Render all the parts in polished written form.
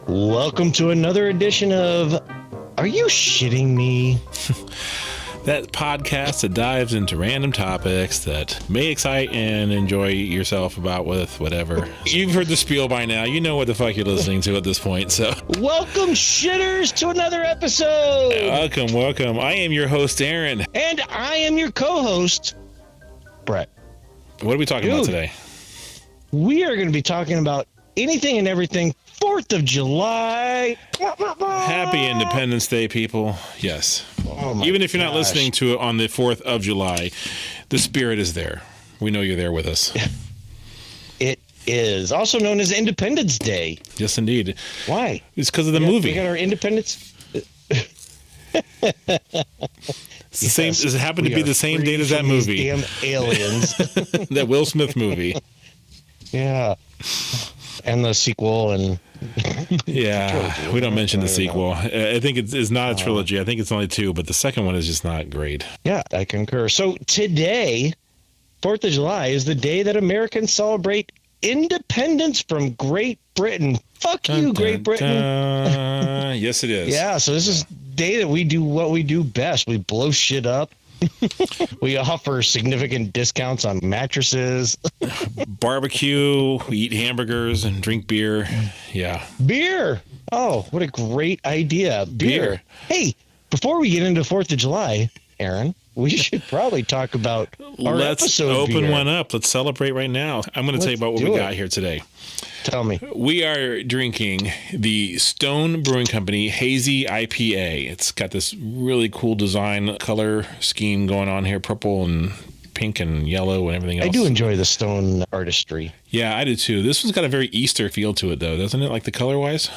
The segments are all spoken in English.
Welcome to another edition of Are You Shitting Me? That podcast that dives into random topics that may excite and enjoy yourself about with whatever. You've heard the spiel by now. You know what the fuck you're listening to at this point. So Welcome, shitters, to another episode. welcome. I am your host, Aaron. And I am your co-host, Brett. What are we talking about today? We are going to be talking about anything and everything 4th of July. Happy Independence Day, people. Yes. Oh my Even if you're not gosh. listening to it on the 4th of July, the spirit is there. We know you're there with us. It is also known as Independence Day. Yes, indeed. Why? It's because of the movie. We got our independence. It's the same. It happened to be the same date as that These movie. Damn aliens. That Will Smith movie. Yeah. And the sequel and Yeah, we don't mention the sequel. I think it's not a trilogy. I think it's only 2, but the second one is just not great. yeah, I concur. So today, 4th of July, is the day that Americans celebrate independence from Great Britain. Fuck you, Great Britain. Yes, it is. Yeah, so this is the day that we do what we do best. We blow shit up. We offer significant discounts on mattresses. Barbecue, we eat hamburgers and drink beer. Yeah. Beer. Oh, what a great idea. Beer. Beer. Hey, before we get into 4th of July, Aaron, we should probably talk about our Let's episode open beer. one up. Let's celebrate right now. I'm going to tell you Let's about what do we it. got here today. Tell me. We are drinking the Stone Brewing Company Hazy IPA. It's got this really cool design color scheme going on here, purple and pink and yellow and everything else. I do enjoy the stone artistry. Yeah, I do too. This one's got a very Easter feel to it, though, doesn't it? Like the color-wise?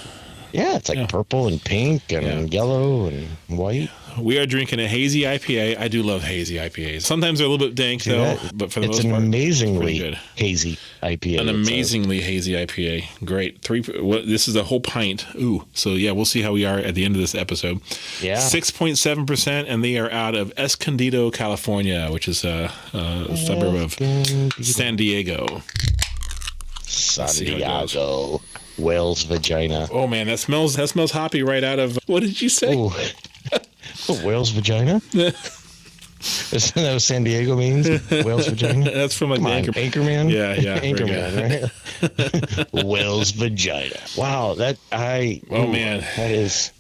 Yeah, it's like purple and pink and yellow and white. We are drinking a hazy IPA. I do love hazy IPAs. Sometimes they're a little bit dank, though, but for the It's most an part, amazingly pretty good. hazy IPA. An it says. amazingly hazy IPA. Great. This is a whole pint. Ooh. So, yeah, we'll see how we are at the end of this episode. Yeah. 6.7%, and they are out of Escondido, California, which is a suburb of San Diego. San see how it goes. Diego. Whale's vagina. Oh, man, that smells hoppy right out of... What did you say? Oh, whale's vagina? Isn't that what San Diego means? Whale's vagina? That's from like Come the on, Anchor. Anchorman? Yeah, very Anchorman, right? Whale's vagina. Wow, that Man. that is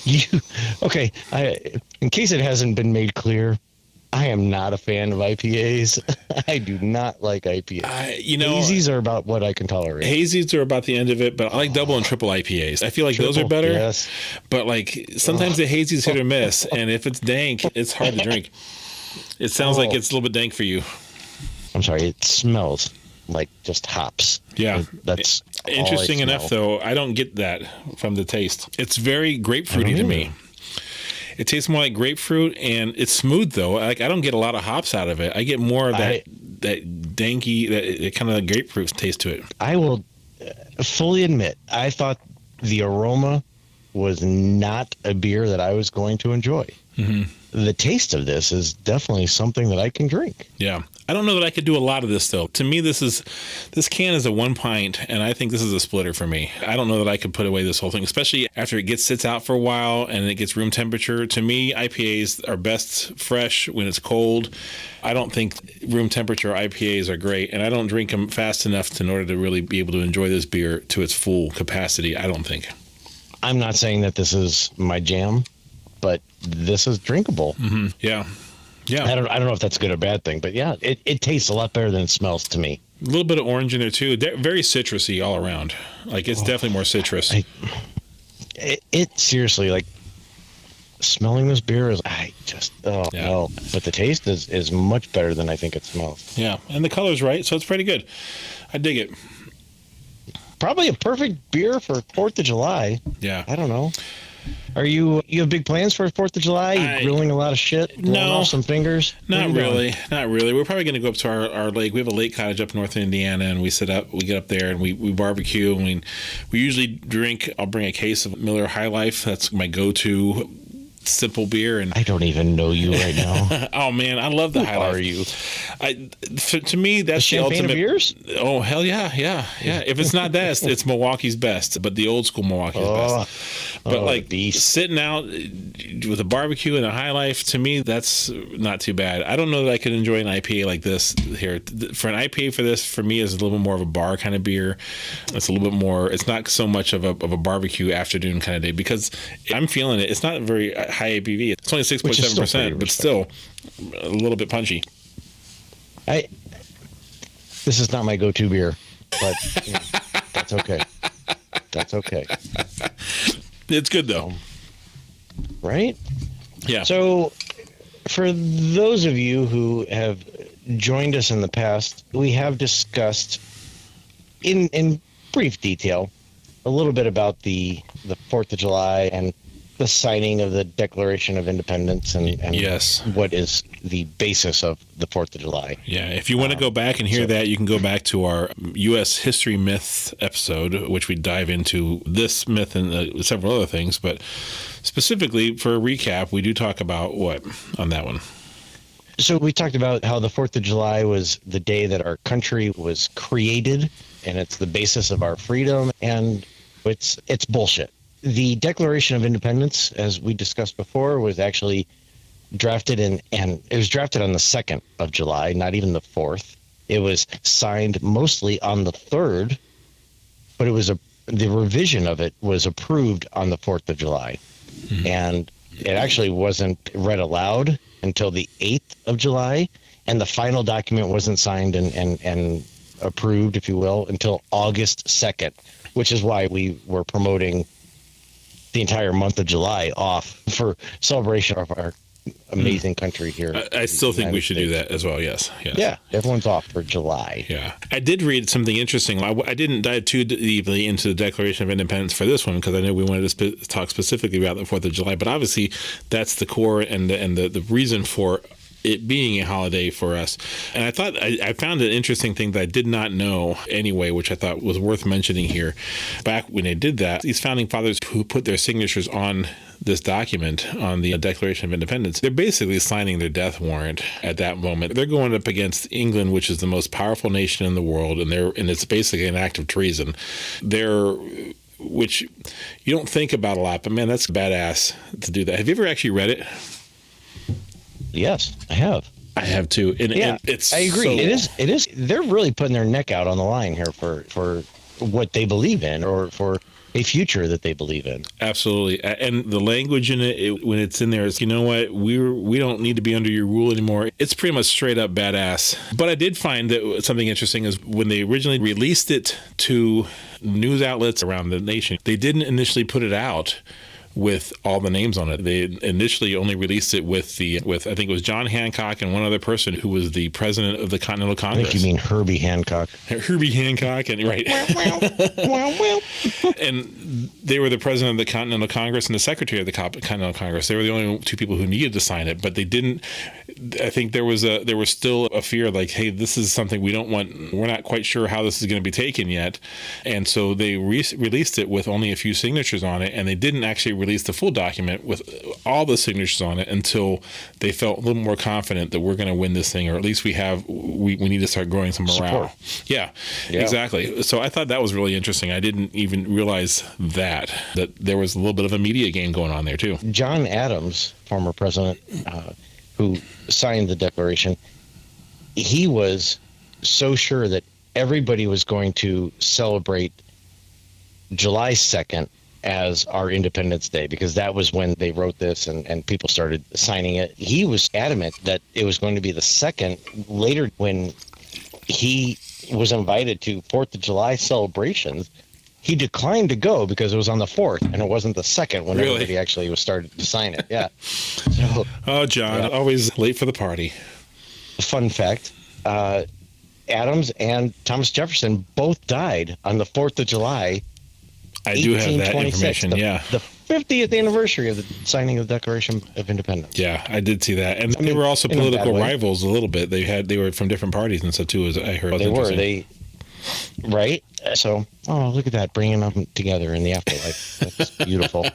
you. Okay, in case it hasn't been made clear, I am not a fan of IPAs. I do not like IPAs. Hazies are about what I can tolerate. Hazies are about the end of it, but I like double and triple IPAs. I feel like those are better. Yes. But like sometimes the hazy's hit or miss, and if it's dank, it's hard to drink. It sounds like it's a little bit dank for you. I'm sorry. It smells like just hops. Yeah. That's all I Interesting smell. enough, though, I don't get that from the taste. It's very grapefruity to me. It tastes more like grapefruit, and it's smooth though. Like I don't get a lot of hops out of it. I get more of that danky, that kind of grapefruit taste to it. I will fully admit, I thought the aroma was not a beer that I was going to enjoy. Mm-hmm. The taste of this is definitely something that I can drink. Yeah. I don't know that I could do a lot of this though. To me, this can is a 1 pint, and I think this is a splitter for me. I don't know that I could put away this whole thing, especially after it sits out for a while and it gets room temperature. To me, IPAs are best fresh when it's cold. I don't think room temperature IPAs are great, and I don't drink them fast enough in order to really be able to enjoy this beer to its full capacity, I don't think. I'm not saying that this is my jam, but this is drinkable. Mm-hmm. Yeah. Yeah. I don't know if that's a good or bad thing, but yeah, it tastes a lot better than it smells to me. A little bit of orange in there too. Very citrusy all around. Like it's definitely more citrus. It seriously, like, smelling this beer is, no. But the taste is much better than I think it smells. Yeah, and the color's right, so it's pretty good. I dig it. Probably a perfect beer for 4th of July. Yeah. I don't know. Are you have big plans for 4th of July? You grilling a lot of shit? Blowing off some fingers? Not really. Not really. We're probably going to go up to our lake. We have a lake cottage up north in Indiana, and we get up there and we barbecue. And we usually drink. I'll bring a case of Miller High Life. That's my go-to simple beer. And I don't even know you right now. Oh man, I love the High Life. Are you? To me, that's the ultimate. Of beers? Oh hell yeah. If it's not that, it's Milwaukee's best, but the old school Milwaukee's best. But sitting out with a barbecue and a High Life, to me, that's not too bad. I don't know that I could enjoy an IPA like this here. For an IPA for me is a little bit more of a bar kind of beer. It's a little bit more. It's not so much of a barbecue afternoon kind of day, because I'm feeling it. It's not a very high ABV. It's only 6.7%, but still a little bit punchy. This is not my go-to beer, but that's okay. That's okay. It's good though. Right? Yeah. So for those of you who have joined us in the past, we have discussed in brief detail a little bit about the 4th of July and the signing of the Declaration of Independence and yes, what is the basis of the 4th of July. Yeah, if you want to go back and hear that, you can go back to our U.S. History Myth episode, which we dive into this myth and several other things. But specifically for a recap, we do talk about what on that one? So we talked about how the 4th of July was the day that our country was created, and it's the basis of our freedom, and it's bullshit. The Declaration of Independence, as we discussed before, was actually drafted and it was drafted on the 2nd of July, not even the 4th. It was signed mostly on the 3rd, but the revision of it was approved on the 4th of July. Mm-hmm. And it actually wasn't read aloud until the 8th of July, and the final document wasn't signed and approved, if you will, until August 2nd, which is why we were promoting the entire month of July off for celebration of our amazing country here. I still think we should do that as well. Yes. Yeah. Everyone's off for July. Yeah. I did read something interesting. I didn't dive too deeply into the Declaration of Independence for this one, because I know we wanted to talk specifically about the 4th of July, but obviously that's the core and the reason for it being a holiday for us. And I thought I found an interesting thing that I did not know anyway, which I thought was worth mentioning here. Back when they did that, these founding fathers who put their signatures on this document, on the Declaration of Independence, they're basically signing their death warrant at that moment. They're going up against England, which is the most powerful nation in the world, and it's basically an act of treason. Which you don't think about a lot, but man, that's badass to do that. Have you ever actually read it? Yes, I have. I have too. And I agree. It is. They're really putting their neck out on the line here for what they believe in, or for a future that they believe in. Absolutely. And the language in it, when it's in there, is, you know what, we don't need to be under your rule anymore. It's pretty much straight up badass. But I did find that something interesting is when they originally released it to news outlets around the nation, they didn't initially put it out with all the names on it. They initially only released it with I think it was John Hancock and one other person who was the president of the Continental Congress. I think you mean Herbie Hancock. Herbie Hancock, and right. And they were the president of the Continental Congress and the secretary of the Continental Congress. They were the only two people who needed to sign it, but they didn't. I think there was still a fear like, hey, this is something we don't want. We're not quite sure how this is going to be taken yet, and so they released it with only a few signatures on it, and they didn't actually release the full document with all the signatures on it until they felt a little more confident that we're going to win this thing, or at least we need to start growing some morale. Yeah, exactly. So I thought that was really interesting. I didn't even realize that there was a little bit of a media game going on there too. John Adams, former president, who signed the Declaration, he was so sure that everybody was going to celebrate July 2nd as our Independence Day, because that was when they wrote this and people started signing it. He was adamant that it was going to be the 2nd. Later, when he was invited to 4th of July celebrations, he declined to go because it was on the 4th and it wasn't the 2nd when everybody actually was started to sign it. Yeah. So, John, always late for the party. Fun fact, Adams and Thomas Jefferson both died on the 4th of July. I do have that information, the 50th anniversary of the signing of the Declaration of Independence. Yeah, I did see that. And they were also political rivals a little bit. They were from different parties and stuff too, as I heard. They were. Right? So, look at that, bringing them together in the afterlife. That's beautiful.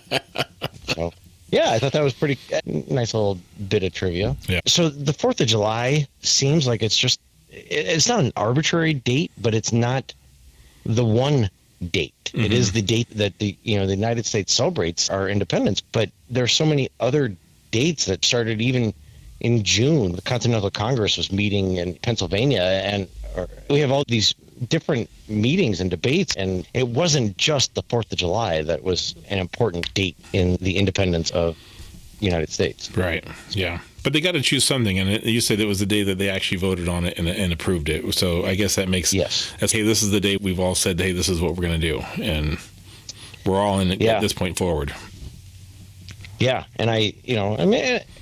So, Yeah, I thought that was pretty nice little bit of trivia. Yeah. So the 4th of July seems like it's not an arbitrary date, but it's not the one date. Mm-hmm. It is the date that the United States celebrates our independence, but there's so many other dates that started even in June. The Continental Congress was meeting in Pennsylvania, and we have all these different meetings and debates, and it wasn't just the 4th of July that was an important date in the independence of the United States. Right. Yeah. But they got to choose something, and you said it was the day that they actually voted on it and approved it. So I guess that makes hey, this is the day we've all said, hey, this is what we're going to do, and we're all in at this point forward. Yeah, and I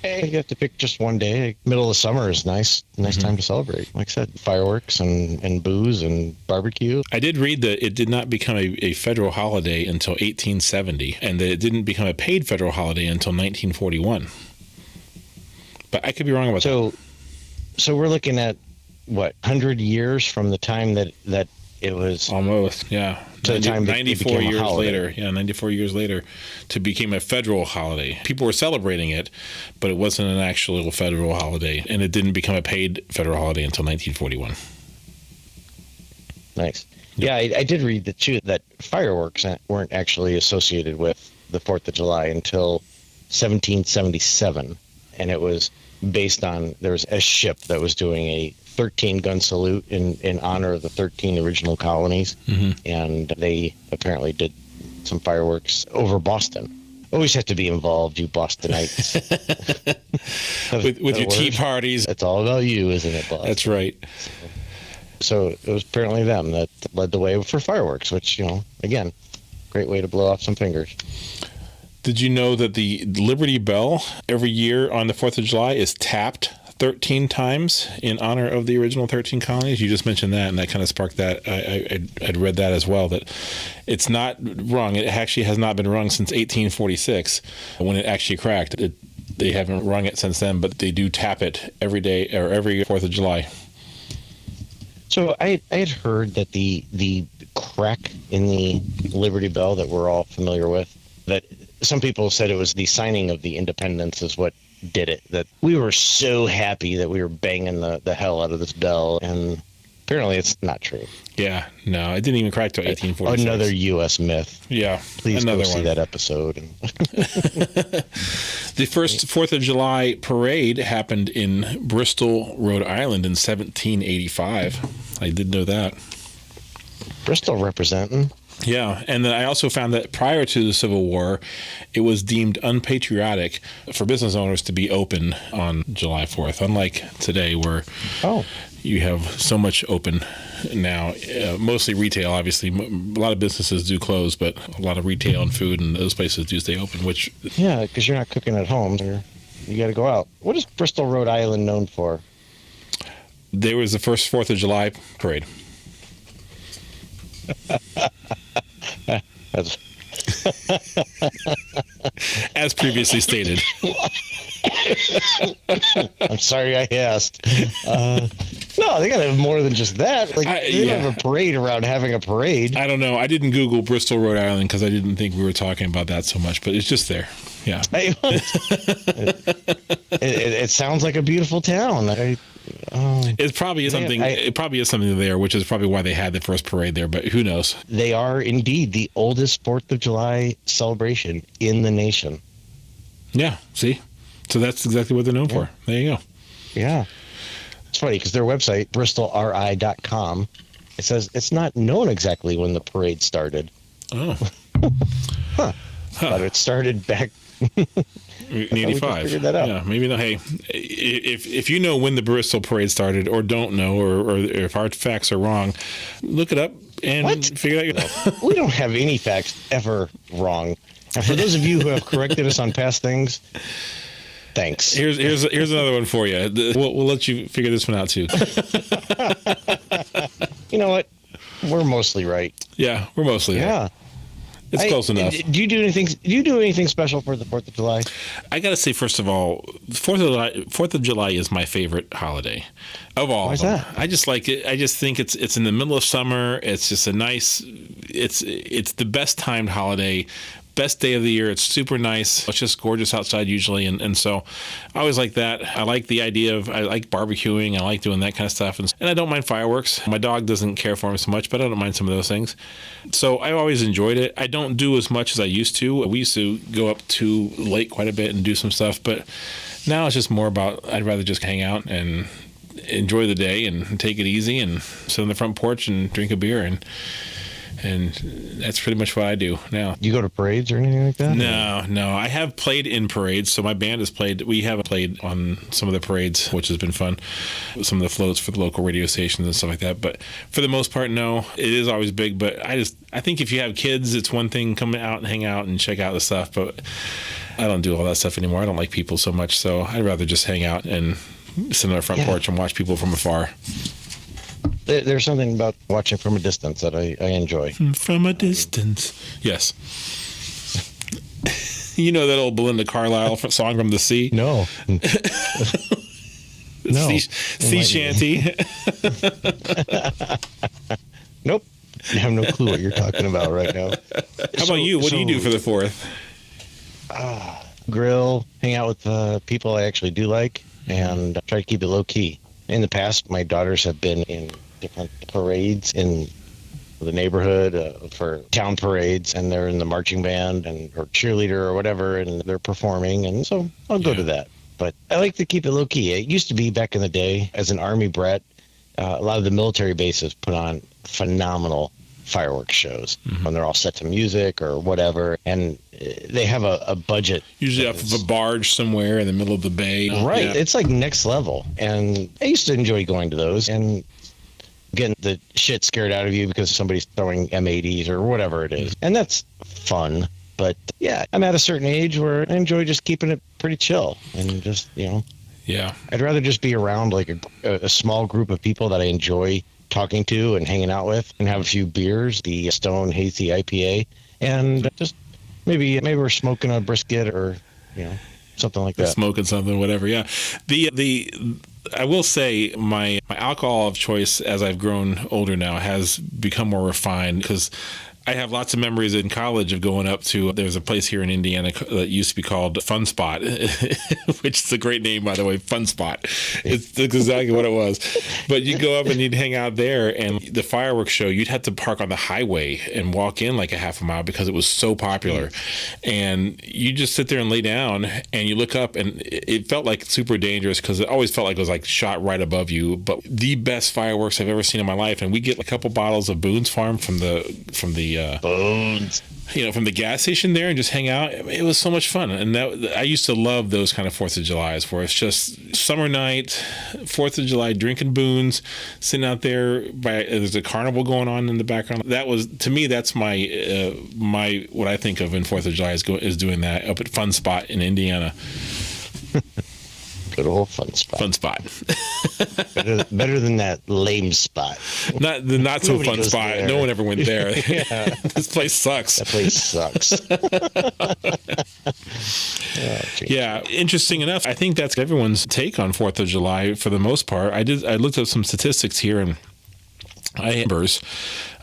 have to pick just one day. Middle of summer is nice time to celebrate. Like I said, fireworks and booze and barbecue. I did read that it did not become a federal holiday until 1870, and that it didn't become a paid federal holiday until 1941. But I could be wrong about that. So we're looking at, 100 years from the time that it was... Almost, yeah. To the time 94 years later. Yeah, 94 years later to become a federal holiday. People were celebrating it, but it wasn't an actual federal holiday, and it didn't become a paid federal holiday until 1941. Nice. Yeah, I did read that too, that fireworks weren't actually associated with the 4th of July until 1777, and it was based on, there was a ship that was doing a 13-gun salute in honor of the 13 original colonies, and they apparently did some fireworks over Boston. Always have to be involved, you Bostonites. with your tea parties. It's all about you, isn't it, Boston? That's right. So it was apparently them that led the way for fireworks, which, again, great way to blow off some fingers. Did you know that the Liberty Bell every year on the 4th of July is tapped 13 times in honor of the original 13 colonies? You just mentioned that, and that kind of sparked that. I'd read that as well, that it's not rung. It actually has not been rung since 1846 when it actually cracked. They haven't rung it since then, but they do tap it every day or every 4th of July. So I had heard that the crack in the Liberty Bell that we're all familiar with, that some people said it was the signing of the independence is what did it, that we were so happy that we were banging the hell out of this bell, and apparently it's not true. Yeah, no, it didn't even crack till 1846. Another U.S. myth. Yeah, please go see that episode. The first 4th of July parade happened in Bristol, Rhode Island in 1785. I did know that. Bristol representing. Yeah, and then I also found that prior to the Civil War, it was deemed unpatriotic for business owners to be open on July 4th, unlike today where you have so much open now, mostly retail, obviously. A lot of businesses do close, but a lot of retail and food and those places do stay open, which... Yeah, because you're not cooking at home. You got to go out. What is Bristol, Rhode Island known for? There was the first 4th of July parade. As previously stated. I'm sorry I asked. No, they got to have more than just that. They don't have a parade around having a parade. I don't know. I didn't Google Bristol, Rhode Island because I didn't think we were talking about that so much, but it's just there. Yeah. It sounds like a beautiful town. It probably is something. It probably is something there, which is probably why they had the first parade there. But who knows? They are indeed the oldest 4th of July celebration in the nation. Yeah. See, so that's exactly what they're known for. There you go. Yeah. It's funny because their website, bristolri.com, it says it's not known exactly when the parade started. Oh. But it started back. In 85. Figured that out. Yeah, maybe not. Hey, if you know when the Bristol parade started, or don't know, or if our facts are wrong, look it up and figure it out. We don't have any facts ever wrong. And for those of you who have corrected us on past things, thanks. Here's another one for you. We'll let you figure this one out too. You know what? We're mostly right. Yeah, we're mostly there. Yeah. It's close enough. Do you do anything special for the 4th of July? I got to say, first of all, 4th of July is my favorite holiday of all. Why is that? I just like it. I just think it's in the middle of summer. It's just a nice. It's the best timed holiday. best day of the year. It's super nice. It's just gorgeous outside usually. And so I always like that. I like the idea of, I like barbecuing. I like doing that kind of stuff. And I don't mind fireworks. My dog doesn't care for them so much, but I don't mind some of those things. So I always enjoyed it. I don't do as much as I used to. We used to go up to the lake quite a bit and do some stuff, but now it's just more about, I'd rather just hang out and enjoy the day and take it easy and sit on the front porch and drink a beer, and that's pretty much what I do now. You go to parades or anything like that? No. I have played in parades. So my band has played. We have played on some of the parades, which has been fun. Some of the floats for the local radio stations and stuff like that. But for the most part, no. It is always big. But I think if you have kids, it's one thing, come out and hang out and check out the stuff. But I don't do all that stuff anymore. I don't like people so much. So I'd rather just hang out and sit on the front porch and watch people from afar. There's something about watching from a distance that I enjoy. From a distance. Yes. You know that old Belinda Carlisle song from the sea? No. No. Sea shanty. Nope. I have no clue what you're talking about right now. How about you? What do you do for the 4th? Grill, hang out with people I actually do like, and try to keep it low key. In the past, my daughters have been in different parades in the neighborhood for town parades, and they're in the marching band or cheerleader or whatever, and they're performing, and so I'll go to that. But I like to keep it low key. It used to be back in the day, as an Army brat, a lot of the military bases put on phenomenal fireworks shows when they're all set to music or whatever, and they have a budget usually off of a barge somewhere in the middle of the bay, right? Yeah. It's like next level, and I used to enjoy going to those and getting the shit scared out of you because somebody's throwing M80s or whatever it is, and that's fun. But yeah, I'm at a certain age where I enjoy just keeping it pretty chill and just, yeah, I'd rather just be around like a small group of people that I enjoy talking to and hanging out with, and have a few beers, the Stone Hazy IPA, and just maybe we're smoking a brisket or something like that. Smoking something, whatever. Yeah. The I will say my alcohol of choice as I've grown older now has become more refined, because I have lots of memories in college of going up to, there's a place here in Indiana that used to be called Fun Spot, which is a great name, by the way, Fun Spot. It's exactly what it was. But you'd go up and you'd hang out there, and the fireworks show, you'd have to park on the highway and walk in like a half a mile because it was so popular. And you just sit there and lay down, and you look up, and it felt like super dangerous because it always felt like it was like shot right above you. But the best fireworks I've ever seen in my life. And we get a couple bottles of Boone's Farm from the Bones, from the gas station there, and just hang out. It was so much fun, and I used to love those kind of 4th of Julys where it's just summer night, 4th of July, drinking Boone's, sitting out there there's a carnival going on in the background. That was, to me, that's my what I think of in 4th of July is doing that up at Fun Spot in Indiana. Good old Fun Spot. Fun Spot. better than that lame spot. Not the not so fun spot. There. No one ever went there. Yeah. This place sucks. That place sucks. Yeah, interesting enough. I think that's everyone's take on 4th of July for the most part. I looked up some statistics here, and numbers.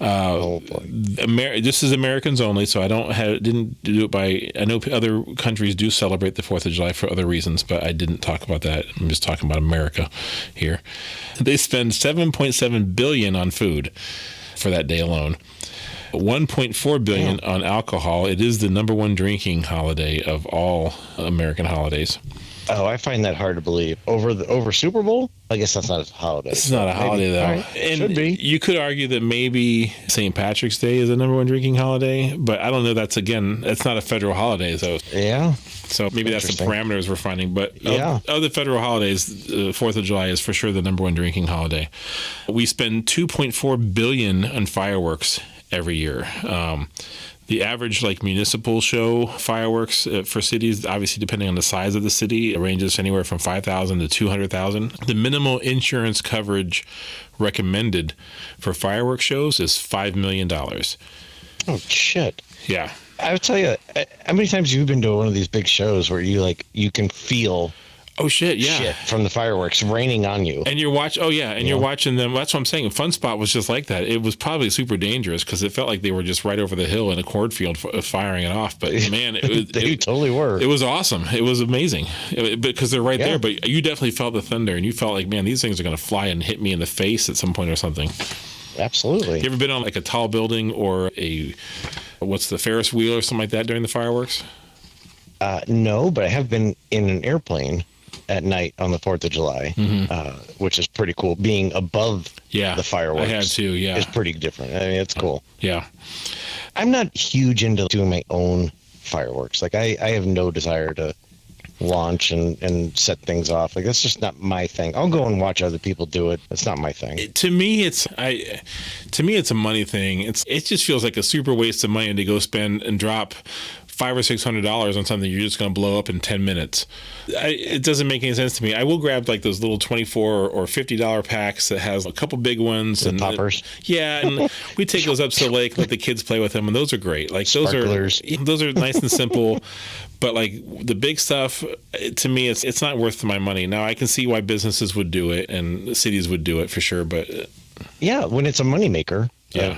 This is Americans only, so I didn't do it by. I know other countries do celebrate the 4th of July for other reasons, but I didn't talk about that. I'm just talking about America here. They spend $7.7 billion on food for that day alone. $1.4 billion on alcohol. It is the number one drinking holiday of all American holidays. Oh, I find that hard to believe. Over Super Bowl? I guess that's not a holiday. This is not a holiday, though. Right. And should be. You could argue that maybe St. Patrick's Day is the number one drinking holiday, but I don't know. That's not a federal holiday, so yeah. So maybe that's the parameters we're finding. But yeah, of the federal holidays, 4th of July is for sure the number one drinking holiday. We spend $2.4 billion on fireworks every year. The average municipal show fireworks for cities, obviously depending on the size of the city, it ranges anywhere from 5,000 to 200,000. The minimal insurance coverage recommended for fireworks shows is $5 million. Oh shit! Yeah, I would tell you, how many times you've been to one of these big shows where you can feel Oh shit! Yeah, shit from the fireworks raining on you. And you're you're watching them. That's what I'm saying. Fun Spot was just like that. It was probably super dangerous because it felt like they were just right over the hill in a cornfield firing it off. But man, they totally were. It was awesome. It was amazing because they're right there. But you definitely felt the thunder, and you felt like, man, these things are going to fly and hit me in the face at some point or something. Absolutely. You ever been on like a tall building or what's the Ferris wheel or something like that during the fireworks? No, but I have been in an airplane at night on the 4th of July, which is pretty cool. Being above the fireworks, I had too. Yeah, is pretty different. I mean, it's cool. Yeah, I'm not huge into doing my own fireworks. Like I have no desire to launch and set things off. Like that's just not my thing. I'll go and watch other people do it. That's not my thing. To me, it's a money thing. It just feels like a super waste of money to go spend and drop $500 or $600 on something you're just going to blow up in 10 minutes. It doesn't make any sense to me. I will grab like those little $24 or $50 packs that has a couple big ones the poppers. And we take those up to the lake, let the kids play with them, and those are great. Like Sparklers. those are nice and simple. But like the big stuff, to me, it's not worth my money. Now I can see why businesses would do it and cities would do it for sure. But yeah, when it's a moneymaker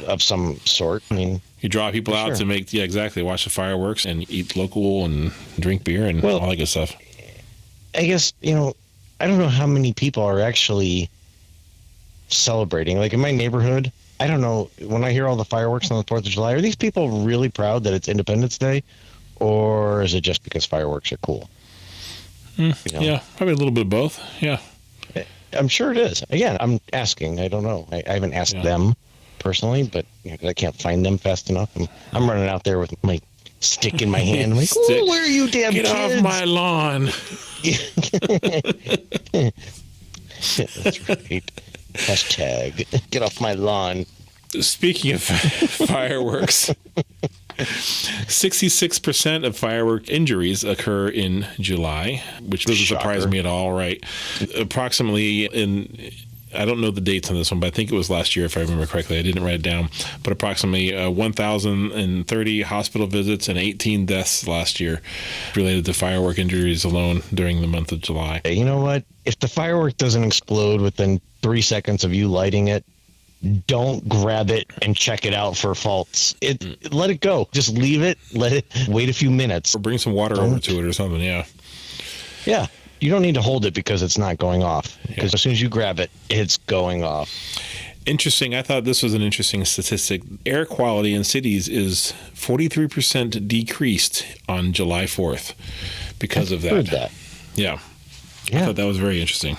of some sort, I mean. You draw people out to make, exactly, watch the fireworks and eat local and drink beer and all that good stuff. I guess, I don't know how many people are actually celebrating. Like in my neighborhood, I don't know, when I hear all the fireworks on the 4th of July, are these people really proud that it's Independence Day? Or is it just because fireworks are cool? Yeah, probably a little bit of both. Yeah. I'm sure it is. Again, I'm asking. I don't know. I haven't asked them personally, but I can't find them fast enough. I'm running out there with my stick in my hand. I'm like, oh, where are you, damn Get kids? Off my lawn. That's right. Hashtag get off my lawn. Speaking of fireworks, 66% of firework injuries occur in July, which doesn't surprise me at all, right? Approximately I don't know the dates on this one, but I think it was last year, if I remember correctly. I didn't write it down. But approximately 1,030 hospital visits and 18 deaths last year related to firework injuries alone during the month of July. You know what? If the firework doesn't explode within 3 seconds of you lighting it, don't grab it and check it out for faults. Let it go. Just leave it. Let it wait a few minutes. Or bring some water over to it or something, Yeah. You don't need to hold it because it's not going off. Because as soon as you grab it, it's going off. Interesting. I thought this was an interesting statistic. Air quality in cities is 43% decreased on July 4th because of that. Heard that. Yeah. I thought that was very interesting.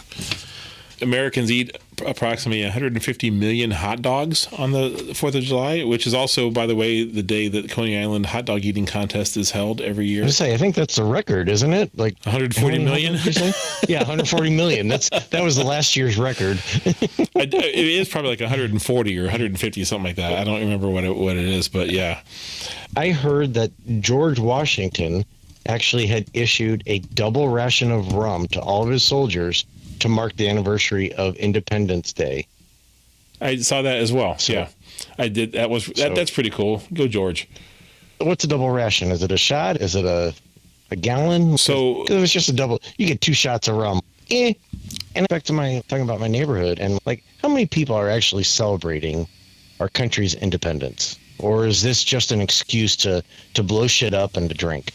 Americans eat approximately 150 million hot dogs on the 4th of July, which is also, by the way, the day that Coney Island hot dog eting contest is held every year. I think that's the record, isn't it? Like 140 million? Yeah, 140 million. That was the last year's record. It is probably like 140 or 150, something like that. I don't remember what it is, but yeah. I heard that George Washington actually had issued a double ration of rum to all of his soldiers to mark the anniversary of Independence Day. I saw that as well. So, I did. That's pretty cool. Go George. What's a double ration? Is it a shot? Is it a gallon? So it was just a double. You get 2 shots of rum. And back to talking about my neighborhood and like how many people are actually celebrating our country's independence? Or is this just an excuse to blow shit up and to drink?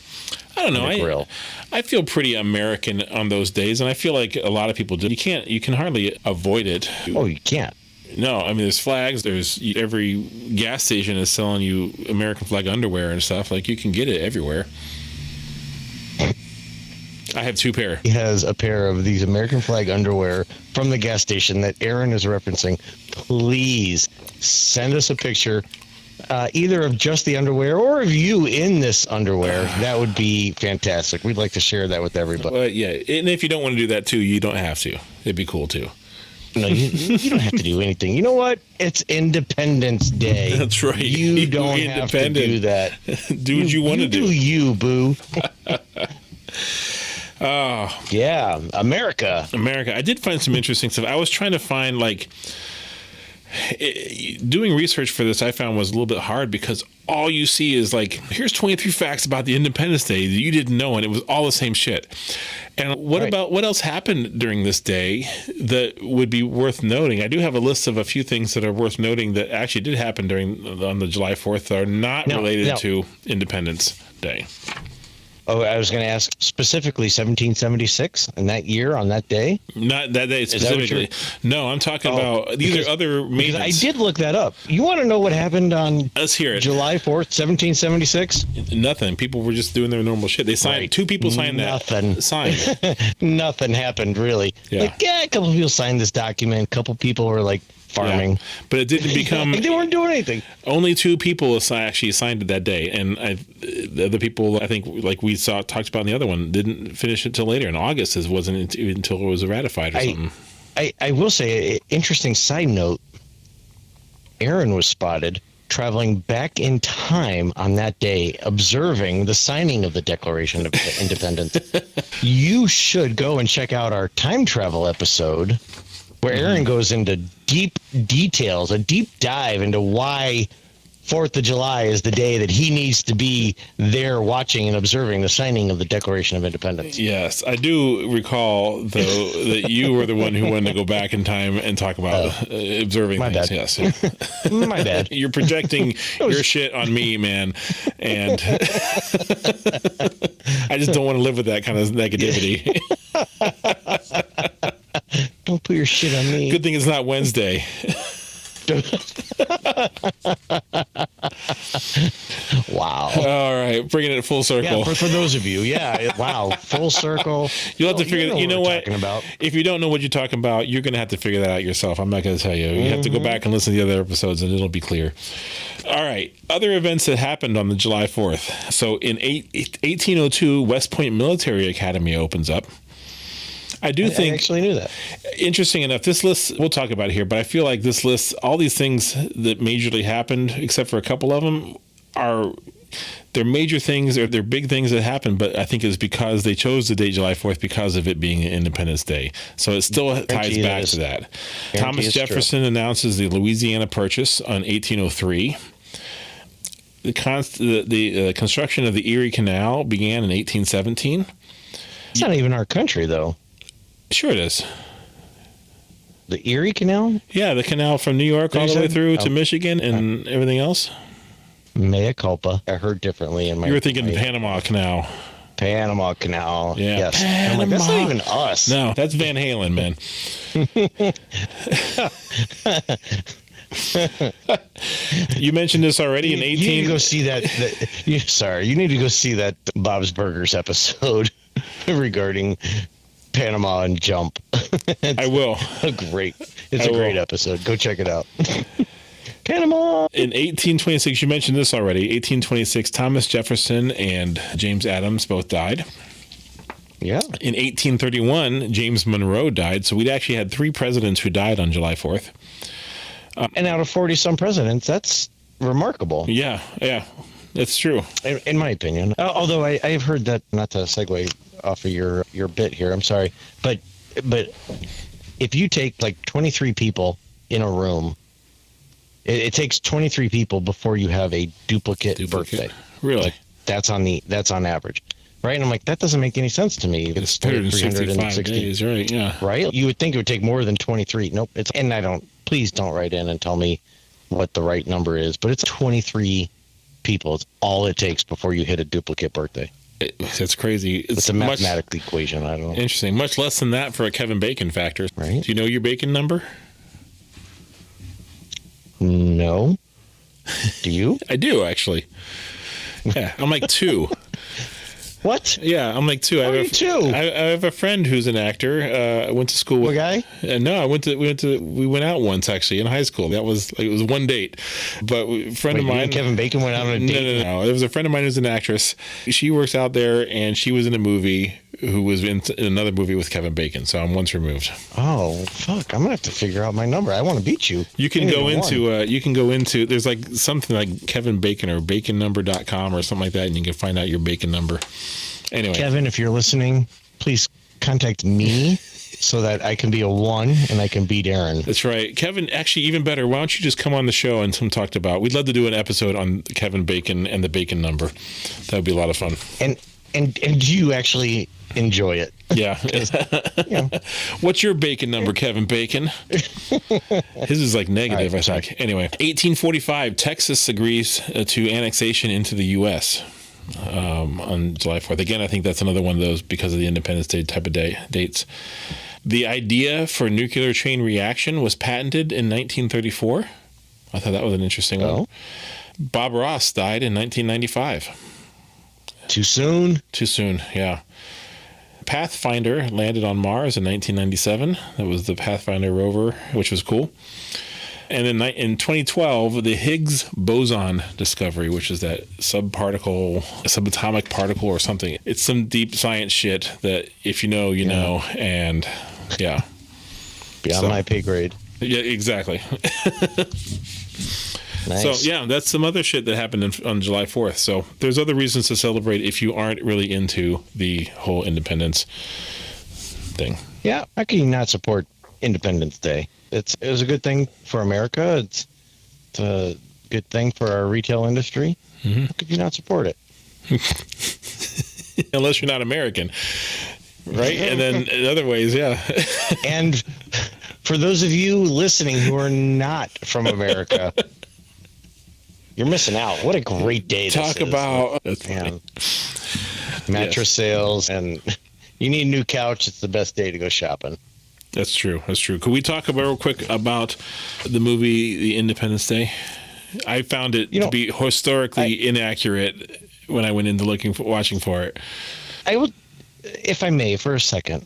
I don't know. I feel pretty American on those days, and I feel like a lot of people do. You can hardly avoid it. Oh, you can't. No, I mean, there's flags. There's every gas station is selling you American flag underwear and stuff. Like, you can get it everywhere. I have 2 pair. He has a pair of these American flag underwear from the gas station that Aaron is referencing. Please send us a picture. Either of just the underwear or of you in this underwear. That would be fantastic. We'd like to share that with everybody. Well, yeah, and if you don't want to do that too, you don't have to. It'd be cool too. No, you don't have to do anything. You know what? It's Independence Day. That's right. You don't have to do that. Do what you want to do. Do you, boo? Oh. Yeah, America. I did find some interesting stuff. I was trying to find, like, doing research for this, I found was a little bit hard because all you see is like, here's 23 facts about the Independence Day that you didn't know, and it was all the same shit. And what else happened during this day that would be worth noting? I do have a list of a few things that are worth noting that actually did happen on the July 4th that are not related to Independence Day. Oh, I was going to ask specifically 1776 and that year on that day? Not that day specifically. No, I'm talking about these are other maintenance. I did look that up. You want to know what happened on Let's hear it. July 4th, 1776? Nothing. People were just doing their normal shit. They signed. Right. 2 people signed Nothing. that. Signed. Nothing happened, really. Yeah. A couple of people signed this document. A couple people were like, farming, but it didn't become. They weren't doing anything. Only 2 people actually signed it that day, and the other people, I think, like we talked about in the other one, didn't finish it till later. In August, it wasn't until it was ratified or something. I will say, interesting side note: Aaron was spotted traveling back in time on that day, observing the signing of the Declaration of Independence. You should go and check out our time travel episode, where Aaron goes into deep details, a deep dive into why 4th of July is the day that he needs to be there watching and observing the signing of the Declaration of Independence. Yes, I do recall, though, that you were the one who wanted to go back in time and talk about observing my things. Bad. Yes. My bad. You're projecting your shit on me, man. And I just don't want to live with that kind of negativity. Don't put your shit on me. Good thing it's not Wednesday. Wow. All right, bringing it full circle. Yeah, for those of you, wow, full circle. You'll have to figure. You know what? About. If you don't know what you're talking about, you're going to have to figure that out yourself. I'm not going to tell you. You have to go back and listen to the other episodes, and it'll be clear. All right. Other events that happened on the July 4th. So in 1802, West Point Military Academy opens up. I actually knew that. Interesting enough, this list, we'll talk about it here, but I feel like this list, all these things that majorly happened, except for a couple of them, they're major things, or they're big things that happened, but I think it's because they chose the date July 4th because of it being Independence Day. So it still ties back to that. Thomas Jefferson announces the Louisiana Purchase on 1803. The construction of the Erie Canal began in 1817. It's not even our country, though. Sure it is. The Erie Canal? Yeah, the canal from New York all the way through to Michigan and everything else. Mea culpa. I heard differently in my... You were thinking the Panama Canal. Panama Canal. Yeah. Yes. Panama. I'm like, that's not even us. No, that's Van Halen, man. You mentioned this already in 18... You need to go see that... you need to go see that Bob's Burgers episode regarding... Panama and Jump. I will. It's a great episode. Go check it out. Panama. In 1826, you mentioned this already. 1826, Thomas Jefferson and James Adams both died. Yeah. In 1831, James Monroe died. So we'd actually had 3 presidents who died on July 4th. And out of 40-some presidents, that's remarkable. Yeah. That's true. In my opinion. Although I have heard that, not to segue off of your bit here, I'm sorry, but if you take like 23 people in a room, it takes 23 people before you have a duplicate birthday. Really? Like, that's on average, right? And I'm like, that doesn't make any sense to me. It's 365 days, right? Yeah. Right? You would think it would take more than 23. Nope. Please don't write in and tell me what the right number is, but it's 23 people. It's all it takes before you hit a duplicate birthday. That's crazy. It's a mathematical equation. I don't know. Interesting. Much less than that for a Kevin Bacon factor. Right. Do you know your Bacon number? No. Do you? I do, actually. Yeah, I'm like 2. What? Yeah, I'm like 2. I have a friend who's an actor. I went to school with. What guy? No, we went out once actually in high school. That was it was one date. But a friend of mine, Kevin Bacon, went out on a date. No. There was a friend of mine who's an actress. She works out there, and she was in a movie. Who was in another movie with Kevin Bacon? So I'm once removed. Oh fuck! I'm gonna have to figure out my number. I want to beat you. You can go into. There's like something like Kevin Bacon or baconnumber.com or something like that, and you can find out your Bacon number. Anyway, Kevin, if you're listening, please contact me so that I can be a 1 and I can beat Aaron. That's right. Kevin, actually, even better, why don't you just come on the show and talked about, we'd love to do an episode on Kevin Bacon and the Bacon number. That would be a lot of fun. And do you actually enjoy it? Yeah. What's your Bacon number, Kevin Bacon? His is like negative, right, I think. Anyway, 1845, Texas agrees to annexation into the U.S. On July 4th. Again, I think that's another one of those because of the Independence Day type of dates. The idea for nuclear chain reaction was patented in 1934. I thought that was an interesting one. Bob Ross died in 1995. Too soon? Too soon, yeah. Pathfinder landed on Mars in 1997. That was the Pathfinder rover, which was cool. And then in 2012, the Higgs boson discovery, which is that subatomic particle or something. It's some deep science shit that if you know, you know. And yeah. Beyond my pay grade. Yeah, exactly. Nice. So, yeah, that's some other shit that happened on July 4th. So there's other reasons to celebrate if you aren't really into the whole independence thing. Yeah, how can you not support Independence Day? It was a good thing for America. It's a good thing for our retail industry. Mm-hmm. How could you not support it? Unless you're not American, right? And then in other ways, yeah. And for those of you listening who are not from America, you're missing out. What a great day this is. Talk about mattress sales, and you need a new couch. It's the best day to go shopping. That's true. That's true. Could we talk about real quick about the movie The Independence Day? I found it to be historically inaccurate when I went into watching for it. I would, if I may, for a second,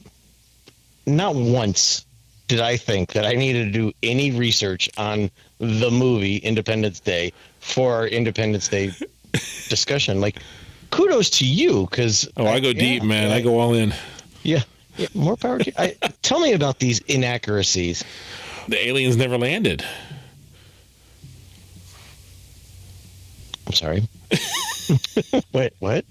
not once did I think that I needed to do any research on the movie Independence Day for our Independence Day discussion. Like, kudos to you, because I go deep, man. I go all in. Yeah, more power to you. Tell me about these inaccuracies. The aliens never landed. I'm sorry. Wait, what?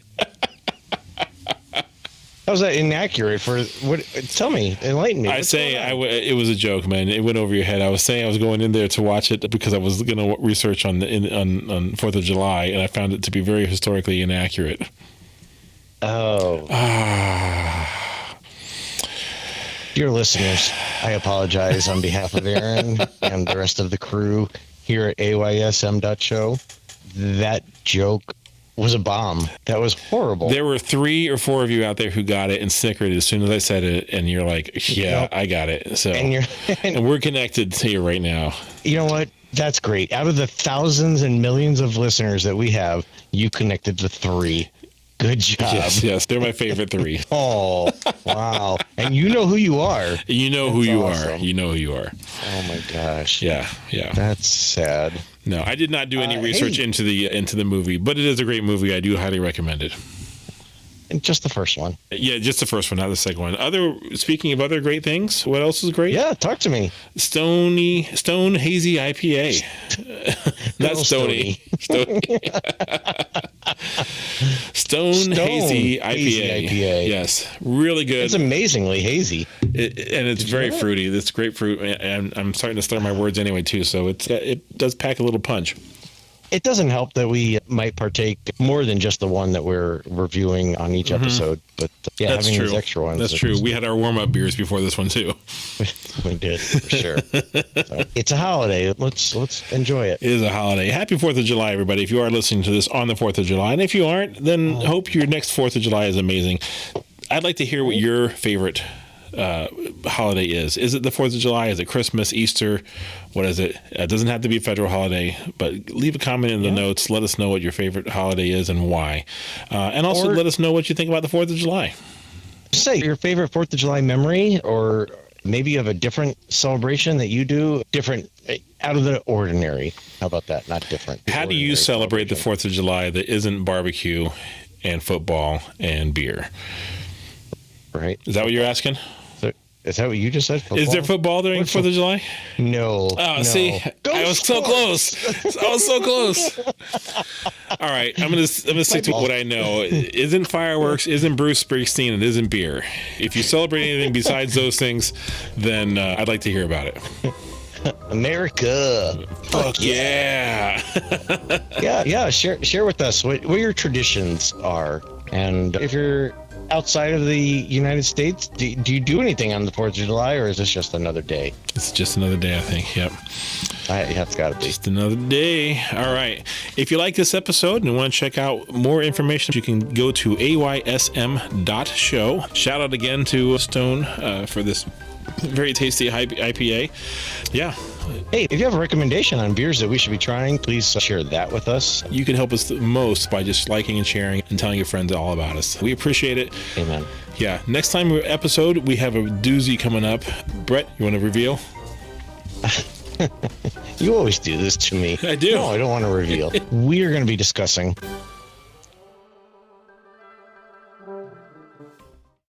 How's that inaccurate? For what? Tell me, enlighten me. It was a joke, man. It went over your head. I was saying I was going in there to watch it because I was going to research on 4th of July, and I found it to be very historically inaccurate. Oh. Dear listeners, I apologize on behalf of Aaron and the rest of the crew here at AYSM.show. That joke was a bomb. That was horrible. There were 3 or 4 of you out there who got it and snickered as soon as I said it, and you're like, yeah, I got it. So, and we're connected to you right now. You know what? That's great. Out of the thousands and millions of listeners that we have, you connected to 3. Good job. Yes, they're my favorite 3. Oh, wow. And you know who you are. You know who you are. You know who you are. Oh my gosh. Yeah. That's sad. No, I did not do any research into the movie, but it is a great movie. I do highly recommend it. And just the first one. Yeah, just the first one, not the second one. Speaking of other great things, what else is great? Yeah, talk to me. Stone Hazy IPA. Not Stony. Stone Hazy IPA. Yes, really good. It's amazingly hazy. And it's very fruity. It's grapefruit, and I'm starting to slur my words anyway too. So it does pack a little punch. It doesn't help that we might partake more than just the one that we're reviewing on each episode. But that's having true. These extra ones. That's true. We had our warm-up beers before this one too. We did, for sure. So, it's a holiday. Let's enjoy it. It is a holiday. Happy 4th of July, everybody. If you are listening to this on the 4th of July, and if you aren't, then hope your next 4th of July is amazing. I'd like to hear what your favorite holiday is. Is it the 4th of July? Is it Christmas, Easter? What is it? It doesn't have to be a federal holiday, but leave a comment in the notes. Let us know what your favorite holiday is and why. And also let us know what you think about the 4th of July. Say your favorite 4th of July memory, or maybe you have a different celebration that you do, different, out of the ordinary. How about that? Not different. How do you celebrate the 4th of July that isn't barbecue and football and beer? Right. Is that what you're asking? Is that what you just said? Football? Is there football during 4th of July? No. Oh, no. See, I was so close. I was so close. All right, I'm gonna stick to what I know. It isn't fireworks, isn't Bruce Springsteen, it isn't beer. If you celebrate anything besides those things, then I'd like to hear about it. America. Fuck yeah. yeah. Share with us what your traditions are, and if you're outside of the United States, do you do anything on the 4th of July, or is this just another day? It's just another day, I think. Yep. Yeah, it's got to be. Just another day. All right. If you like this episode and want to check out more information, you can go to aysm.show. Shout out again to Stone for this very tasty IPA. Yeah. Hey, if you have a recommendation on beers that we should be trying, please share that with us. You can help us the most by just liking and sharing and telling your friends all about us. We appreciate it. Amen. Yeah. Next time episode, we have a doozy coming up. Brett, you want to reveal? You always do this to me. I do. No, I don't want to reveal. We are going to be discussing